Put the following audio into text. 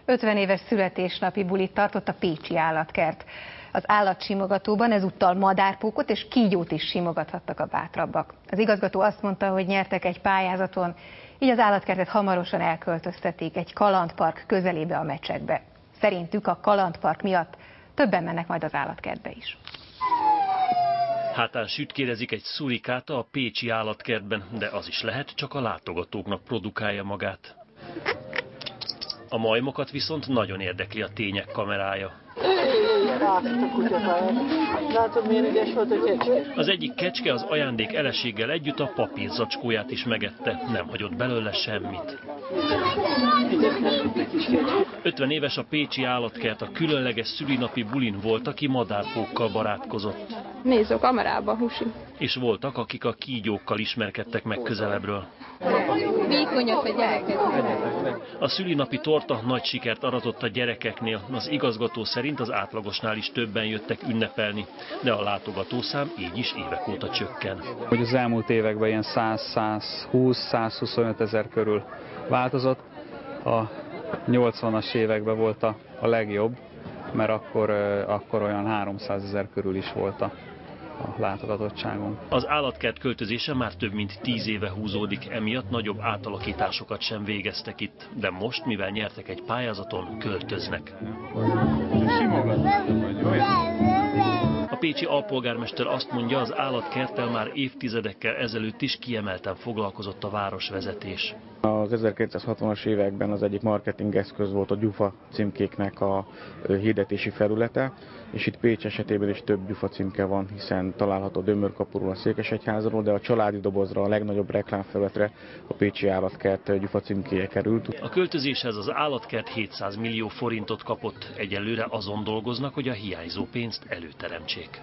50 éves születésnapi bulit tartott a pécsi állatkert. Az állatsimogatóban ezúttal madárpókot és kígyót is simogathattak a bátrabbak. Az igazgató azt mondta, hogy nyertek egy pályázaton, így az állatkertet hamarosan elköltöztetik egy kalandpark közelébe a Mecsekbe. Szerintük a kalandpark miatt többen mennek majd az állatkertbe is. Hátán sütkérezik egy szurikáta a pécsi állatkertben, de az is lehet, csak a látogatóknak produkálja magát. A majmokat viszont nagyon érdekli a tények kamerája. Az egyik kecske az ajándék eleséggel együtt a papírzacskóját is megette, nem hagyott belőle semmit. 50 éves a pécsi állatkert, a különleges szülinapi bulin volt, aki madárpókkal barátkozott. Nézd a kamerába, Husi. És voltak, akik a kígyókkal ismerkedtek meg közelebbről. Vékonyak a gyerekek. A szülinapi torta nagy sikert aratott a gyerekeknél. Az igazgató szerint az átlagosnál is többen jöttek ünnepelni, de a látogatószám így is évek óta csökken. Hogy az elmúlt években ilyen 100-120-125 ezer körül változott, a 80-as években volt a legjobb, mert akkor olyan 300 ezer körül is volt a látogatottságunk. Az állatkert költözése már több mint 10 éve húzódik, emiatt nagyobb átalakításokat sem végeztek itt, de most, mivel nyertek egy pályázaton, költöznek. A pécsi alpolgármester azt mondja, az állatkerttel már évtizedekkel ezelőtt is kiemelten foglalkozott a városvezetés. Az 1960-as években az egyik marketingeszköz volt a gyufa címkéknek a hirdetési felülete, és itt Pécs esetében is több gyufa címke van, hiszen található Dömör-kapuról, a Székesegyházról, de a családi dobozra, a legnagyobb reklámfelületre a pécsi állatkert gyufa címkéje került. A költözéshez az állatkert 700 millió forintot kapott, egyelőre azon dolgoznak, hogy a hiányzó pénzt előteremtsék.